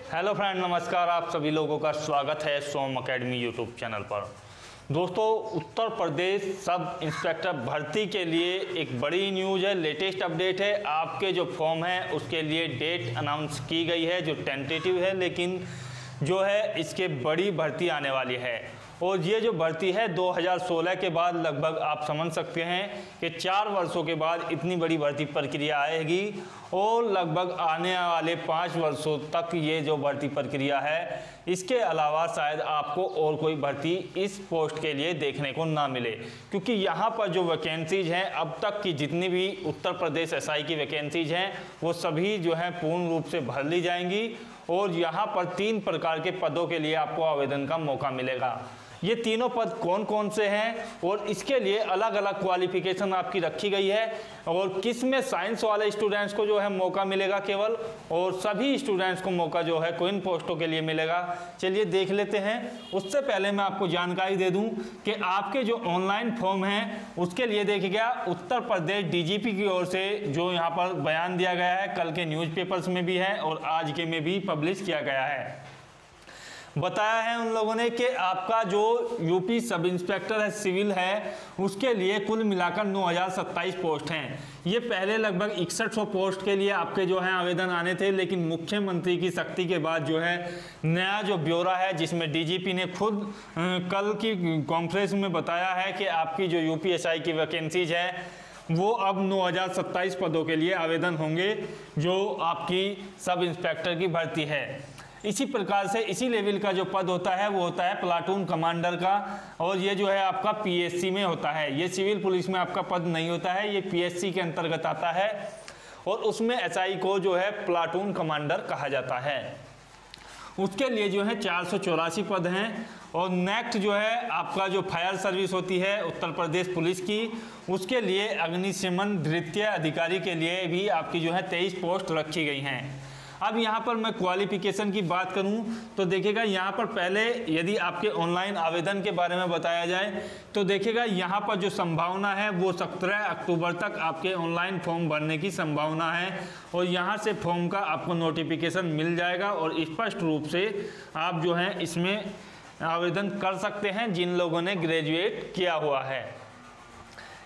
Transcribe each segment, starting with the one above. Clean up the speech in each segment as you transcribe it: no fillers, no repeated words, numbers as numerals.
Hello friend, नमस्कार। आप सभी लोगों का स्वागत है सोम अकेडमी यूट्यूब चैनल पर। दोस्तों, उत्तर प्रदेश सब इंस्पेक्टर भर्ती के लिए एक बड़ी न्यूज़ है, लेटेस्ट अपडेट है। आपके जो फॉर्म है उसके लिए डेट अनाउंस की गई है, जो टेंटेटिव है, लेकिन जो है इसके बड़ी भर्ती आने वाली है। और ये जो भर्ती है 2016 के बाद, लगभग आप समझ सकते हैं कि 4 वर्षों के बाद इतनी बड़ी भर्ती प्रक्रिया आएगी। और लगभग आने वाले 5 वर्षों तक ये जो भर्ती प्रक्रिया है, इसके अलावा शायद आपको और कोई भर्ती इस पोस्ट के लिए देखने को ना मिले, क्योंकि यहाँ पर जो वैकेंसीज हैं, अब तक की जितनी भी उत्तर प्रदेश एसआई की वैकेंसीज हैं, वो सभी जो है पूर्ण रूप से भर ली जाएंगी। और यहाँ पर 3 प्रकार के पदों के लिए आपको आवेदन का मौका मिलेगा। ये तीनों पद कौन कौन से हैं और इसके लिए अलग अलग क्वालिफिकेशन आपकी रखी गई है, और किस में साइंस वाले स्टूडेंट्स को जो है मौका मिलेगा केवल, और सभी स्टूडेंट्स को मौका जो है किन पोस्टों के लिए मिलेगा, चलिए देख लेते हैं। उससे पहले मैं आपको जानकारी दे दूं कि आपके जो ऑनलाइन फॉर्म हैं उसके लिए देखिएगा, उत्तर प्रदेश डीजीपी की ओर से जो यहाँ पर बयान दिया गया है, कल के न्यूज़पेपर्स में भी है और आज के में भी पब्लिश किया गया है। बताया है उन लोगों ने कि आपका जो यूपी सब इंस्पेक्टर है सिविल है, उसके लिए कुल मिलाकर 9027 पोस्ट हैं। ये पहले लगभग 6100 पोस्ट के लिए आपके जो है आवेदन आने थे, लेकिन मुख्यमंत्री की सख्ती के बाद जो है नया जो ब्यौरा है, जिसमें डीजीपी ने खुद कल की कॉन्फ्रेंस में बताया है कि आपकी जो यूपीएसआई की वैकेंसीज है वो अब 9027 पदों के लिए आवेदन होंगे, जो आपकी सब इंस्पेक्टर की भर्ती है। इसी प्रकार से इसी लेवल का जो पद होता है वो होता है प्लाटून कमांडर का, और ये जो है आपका पीएससी में होता है। ये सिविल पुलिस में आपका पद नहीं होता है, ये पीएससी के अंतर्गत आता है, और उसमें एसआई को जो है प्लाटून कमांडर कहा जाता है। उसके लिए जो है 484 पद हैं। और नेक्स्ट जो है आपका जो फायर सर्विस होती है उत्तर प्रदेश पुलिस की, उसके लिए अग्निशमन द्वितीय अधिकारी के लिए भी आपकी जो है 23 पोस्ट रखी गई हैं। अब यहाँ पर मैं क्वालिफिकेशन की बात करूँ तो देखिएगा, यहाँ पर पहले यदि आपके ऑनलाइन आवेदन के बारे में बताया जाए तो देखिएगा, यहाँ पर जो संभावना है वो 17 अक्टूबर तक आपके ऑनलाइन फॉर्म भरने की संभावना है, और यहाँ से फॉर्म का आपको नोटिफिकेशन मिल जाएगा, और स्पष्ट रूप से आप जो है इसमें आवेदन कर सकते हैं जिन लोगों ने ग्रेजुएट किया हुआ है।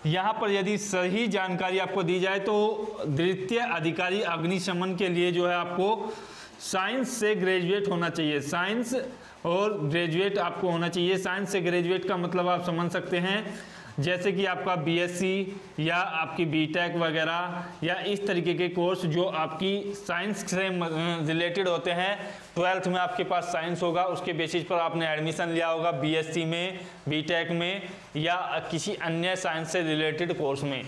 यहाँ पर यदि सही जानकारी आपको दी जाए तो द्वितीय अधिकारी अग्निशमन के लिए जो है आपको साइंस से ग्रेजुएट होना चाहिए। साइंस और ग्रेजुएट आपको होना चाहिए। साइंस से ग्रेजुएट का मतलब आप समझ सकते हैं, जैसे कि आपका बीएससी या आपकी बीटेक वगैरह, या इस तरीके के कोर्स जो आपकी साइंस से रिलेटेड होते हैं। 12th में आपके पास साइंस होगा, उसके बेसिस पर आपने एडमिशन लिया होगा बीएससी में, बीटेक में, या किसी अन्य साइंस से रिलेटेड कोर्स में,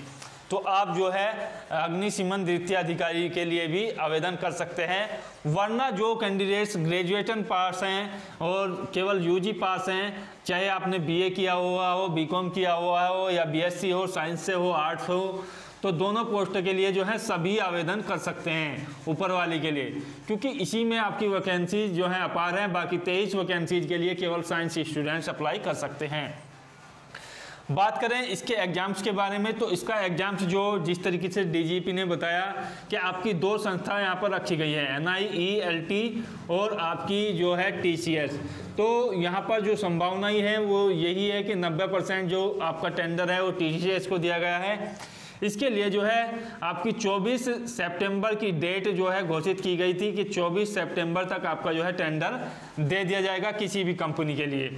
तो आप जो है अग्निशमन द्वितीय अधिकारी के लिए भी आवेदन कर सकते हैं। वरना जो कैंडिडेट्स ग्रेजुएशन पास हैं और केवल यूजी पास हैं, चाहे आपने बीए किया हुआ हो, बीकॉम किया हुआ हो, या बीएससी हो, साइंस से हो, आर्ट्स हो, तो दोनों पोस्ट के लिए जो है सभी आवेदन कर सकते हैं ऊपर वाली के लिए, क्योंकि इसी में आपकी वैकेंसीज जो है अपार हैं। बाकी 23 वैकेंसीज के लिए केवल साइंस स्टूडेंट्स अप्लाई कर सकते हैं। बात करें इसके एग्जाम्स के बारे में, तो इसका एग्जाम्स जो जिस तरीके से डीजीपी ने बताया कि आपकी 2 संस्थाएं यहाँ पर रखी गई है, NIELT और आपकी जो है TCS। तो यहाँ पर जो संभावनाएं हैं वो यही है कि 90% जो आपका टेंडर है वो TCS को दिया गया है। इसके लिए जो है आपकी 24 सितंबर की डेट जो है घोषित की गई थी कि 24 सितंबर तक आपका जो है टेंडर दे दिया जाएगा किसी भी कंपनी के लिए।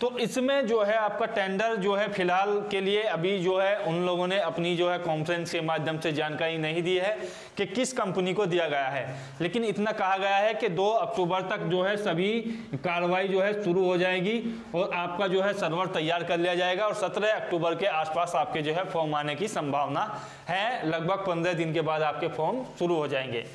तो इसमें जो है आपका टेंडर जो है फिलहाल के लिए अभी जो है उन लोगों ने अपनी जो है कॉन्फ्रेंस के माध्यम से जानकारी नहीं दी है कि किस कंपनी को दिया गया है, लेकिन इतना कहा गया है कि 2 अक्टूबर तक जो है सभी कार्रवाई जो है शुरू हो जाएगी, और आपका जो है सर्वर तैयार कर लिया जाएगा, और 17 अक्टूबर के आसपास आपके जो है फॉर्म आने की संभावना है। लगभग 15 दिन के बाद आपके फॉर्म शुरू हो जाएंगे।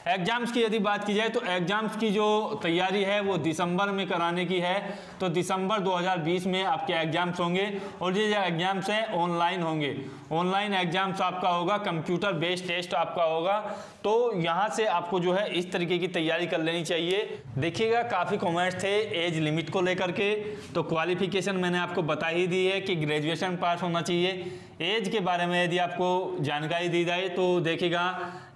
एग्जाम्स की यदि बात की जाए तो एग्जाम्स की जो तैयारी है वो दिसंबर में कराने की है। तो दिसंबर 2020 में आपके एग्जाम्स होंगे, और ये जो एग्जाम्स हैं ऑनलाइन होंगे। ऑनलाइन एग्जाम्स आपका होगा, कंप्यूटर बेस्ड टेस्ट आपका होगा। तो यहाँ से आपको जो है इस तरीके की तैयारी कर लेनी चाहिए। देखिएगा, काफ़ी कमेंट्स थे एज लिमिट को लेकर के, तो क्वालिफिकेशन मैंने आपको बता ही दी है कि ग्रेजुएशन पास होना चाहिए। एज के बारे में यदि आपको जानकारी दी जाए तो देखिएगा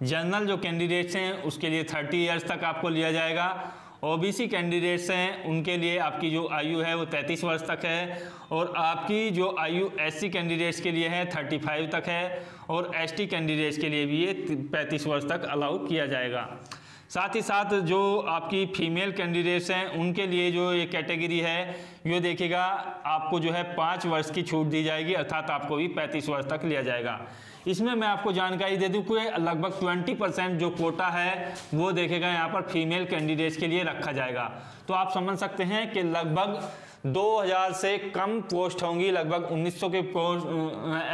जनरल जो कैंडिडेट्स हैं उसके लिए 30 ईयर्स तक आपको लिया जाएगा। ओबीसी कैंडिडेट्स हैं उनके लिए आपकी जो आयु है वो 33 वर्ष तक है, और आपकी जो आयु एससी कैंडिडेट्स के लिए है 35 तक है, और एसटी कैंडिडेट्स के लिए भी ये 35 वर्ष तक अलाउ किया जाएगा। साथ ही साथ जो आपकी फीमेल कैंडिडेट्स हैं उनके लिए जो ये कैटेगरी है ये देखिएगा आपको जो है 5 वर्ष की छूट दी जाएगी, अर्थात आपको भी 35 वर्ष तक लिया जाएगा। इसमें मैं आपको जानकारी दे दूं कि लगभग 20% जो कोटा है वो देखेगा यहाँ पर फीमेल कैंडिडेट्स के लिए रखा जाएगा। तो आप समझ सकते हैं कि लगभग 2000 से कम पोस्ट होंगी, लगभग 1900 के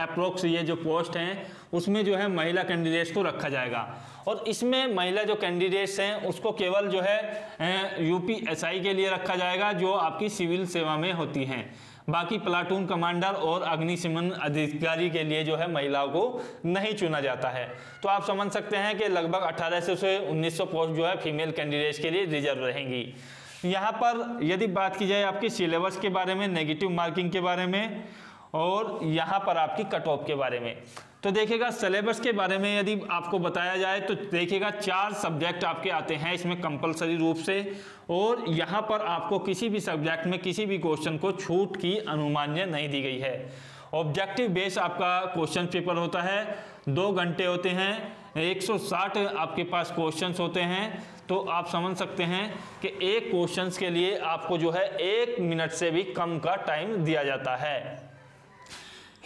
अप्रोक्स ये जो पोस्ट हैं उसमें जो है महिला कैंडिडेट्स को रखा जाएगा। और इसमें महिला जो कैंडिडेट्स हैं उसको केवल जो है यूपीएसआई के लिए रखा जाएगा जो आपकी सिविल सेवा में होती हैं। बाकी प्लाटून कमांडर और अग्निशमन अधिकारी के लिए जो है महिलाओं को नहीं चुना जाता है। तो आप समझ सकते हैं कि लगभग 1800 से 1900 पोस्ट जो है फीमेल कैंडिडेट्स के लिए रिजर्व रहेंगी। यहाँ पर यदि बात की जाए आपके सिलेबस के बारे में, नेगेटिव मार्किंग के बारे में, और यहाँ पर आपकी कट ऑफ के बारे में, तो देखिएगा सिलेबस के बारे में यदि आपको बताया जाए तो देखिएगा 4 सब्जेक्ट आपके आते हैं इसमें कंपलसरी रूप से, और यहाँ पर आपको किसी भी सब्जेक्ट में किसी भी क्वेश्चन को छूट की अनुमान्य नहीं दी गई है। ऑब्जेक्टिव बेस आपका क्वेश्चन पेपर होता है, 2 घंटे होते हैं, 160 आपके पास क्वेश्चंस होते हैं। तो आप समझ सकते हैं कि एक क्वेश्चंस के लिए आपको जो है 1 मिनट से भी कम का टाइम दिया जाता है।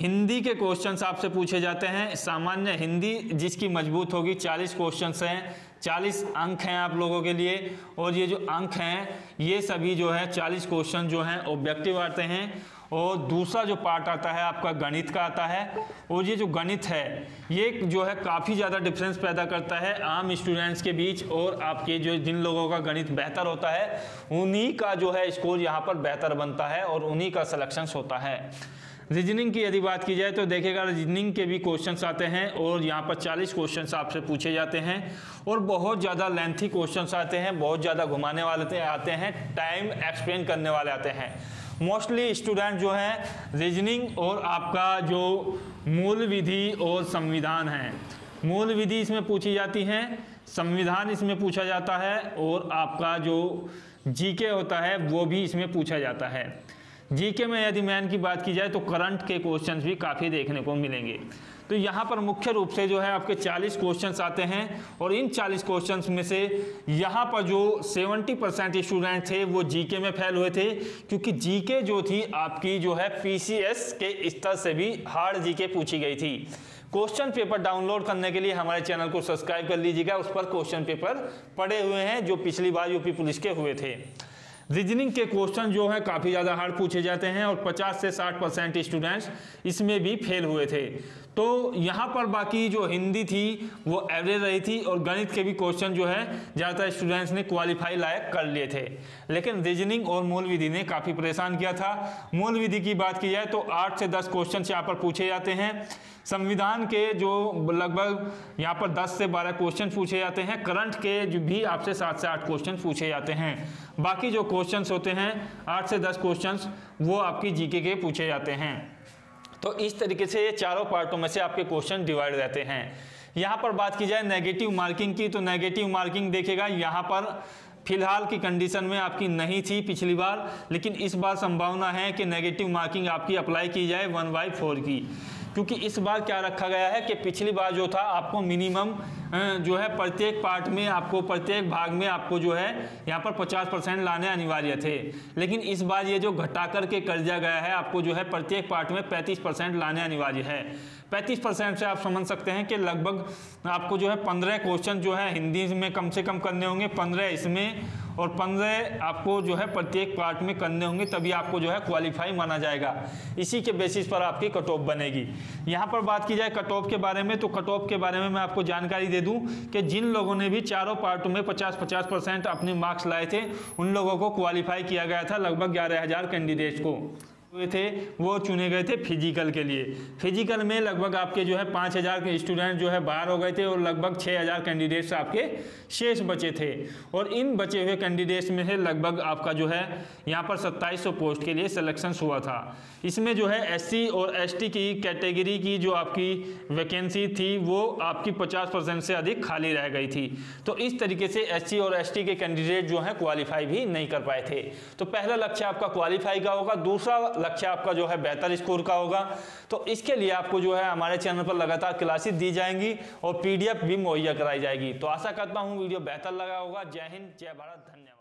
हिंदी के क्वेश्चंस आपसे पूछे जाते हैं, सामान्य हिंदी जिसकी मजबूत होगी 40 क्वेश्चंस हैं, 40 अंक हैं आप लोगों के लिए, और ये जो अंक हैं ये सभी जो है 40 क्वेश्चन जो हैं ऑब्जेक्टिव आते हैं। और दूसरा जो पार्ट आता है आपका गणित का आता है, और ये जो गणित है ये जो है काफ़ी ज़्यादा डिफरेंस पैदा करता है आम स्टूडेंट्स के बीच, और आपके जो जिन लोगों का गणित बेहतर होता है उन्हीं का जो है स्कोर यहाँ पर बेहतर बनता है और उन्हीं का सिलेक्शन होता है। रीजनिंग की यदि बात की जाए तो देखिएगा रीजनिंग के भी क्वेश्चंस आते हैं, और यहाँ पर 40 क्वेश्चंस आपसे पूछे जाते हैं, और बहुत ज़्यादा लेंथी क्वेश्चंस आते हैं, बहुत ज़्यादा घुमाने वाले आते हैं, टाइम एक्सप्लेन करने वाले आते हैं। मोस्टली स्टूडेंट जो हैं रीजनिंग और आपका जो मूल विधि और संविधान है, मूल विधि इसमें पूछी जाती हैं, संविधान इसमें पूछा जाता है, और आपका जो जीके होता है वो भी इसमें पूछा जाता है। जीके में यदि मैन की बात की जाए तो करंट के क्वेश्चंस भी काफ़ी देखने को मिलेंगे। तो यहाँ पर मुख्य रूप से जो है आपके 40 क्वेश्चंस आते हैं, और इन 40 क्वेश्चंस में से यहाँ पर जो 70% स्टूडेंट थे वो जीके में फेल हुए थे, क्योंकि जीके जो थी आपकी जो है पीसीएस के स्तर से भी हार्ड जीके पूछी गई थी। क्वेश्चन पेपर डाउनलोड करने के लिए हमारे चैनल को सब्सक्राइब कर लीजिएगा, उस पर क्वेश्चन पेपर पड़े हुए हैं जो पिछली बार यूपी पुलिस के हुए थे। रीजनिंग के क्वेश्चन जो है काफ़ी ज़्यादा हार्ड पूछे जाते हैं, और 50 से 60% स्टूडेंट्स इसमें भी फेल हुए थे। तो यहाँ पर बाकी जो हिंदी थी वो एवरेज रही थी, और गणित के भी क्वेश्चन जो है ज़्यादातर स्टूडेंट्स ने क्वालिफाई लायक कर लिए थे। लेकिन रीजनिंग और मूल विधि ने काफ़ी परेशान किया था। मूल विधि की बात की जाए तो 8 से 10 क्वेश्चन यहाँ पर पूछे जाते हैं, संविधान के जो लगभग यहाँ पर 10 से 12 क्वेश्चन पूछे जाते हैं, करंट के जो भी आपसे 7 से 8 क्वेश्चन पूछे जाते हैं। बाकी जो क्वेश्चंस होते हैं 8 से 10 क्वेश्चंस वो आपकी जीके के पूछे जाते हैं। तो इस तरीके से ये चारों पार्टों में से आपके क्वेश्चन डिवाइड रहते हैं। यहाँ पर बात की जाए नेगेटिव मार्किंग की, तो नेगेटिव मार्किंग देखिएगा यहाँ पर फिलहाल की कंडीशन में आपकी नहीं थी पिछली बार, लेकिन इस बार संभावना है कि नेगेटिव मार्किंग आपकी अप्लाई की जाए 1/4 की, क्योंकि इस बार क्या रखा गया है कि पिछली बार जो था आपको मिनिमम जो है प्रत्येक पार्ट में आपको प्रत्येक भाग में आपको जो है यहाँ पर 50% लाने अनिवार्य थे, लेकिन इस बार ये जो घटा करके कर दिया गया है आपको जो है प्रत्येक पार्ट में 35% लाने अनिवार्य है। 35% से आप समझ सकते हैं कि लगभग आपको जो है 15 क्वेश्चन जो है हिंदी में कम से कम करने होंगे, 15 इसमें, और 15 आपको जो है प्रत्येक पार्ट में करने होंगे, तभी आपको जो है क्वालिफाई माना जाएगा। इसी के बेसिस पर आपकी कट ऑफ बनेगी। यहाँ पर बात की जाए कट ऑफ के बारे में, तो कट ऑफ के बारे में मैं आपको जानकारी दे दूं कि जिन लोगों ने भी चारों पार्टों में 50-50% अपने मार्क्स लाए थे उन लोगों को क्वालिफाई किया गया था, लगभग 11,000 कैंडिडेट्स को। हुए थे वो चुने गए थे फिजिकल के लिए। फिजिकल में लगभग आपके जो है 5000 के स्टूडेंट जो है बाहर हो गए थे और लगभग 6000 कैंडिडेट्स आपके शेष बचे थे। और इन बचे हुए कैंडिडेट्स में से लगभग आपका जो है यहाँ पर 2700 पोस्ट के लिए सिलेक्शन हुआ था। इसमें जो है SC और ST की कैटेगरी की जो आपकी वैकेंसी थी वो आपकी 50% से अधिक खाली रह गई थी। तो इस तरीके से SC और ST के कैंडिडेट जो हैं क्वालिफाई भी नहीं कर पाए थे। तो पहला लक्ष्य आपका क्वालिफाई का होगा, दूसरा लक्ष्य आपका जो है बेहतर स्कोर का होगा। तो इसके लिए आपको जो है हमारे चैनल पर लगातार क्लासेस दी जाएंगी और PDF भी मुहैया कराई जाएगी। तो आशा करता हूँ वीडियो बेहतर लगा होगा। जय हिंद, जय भारत, धन्यवाद।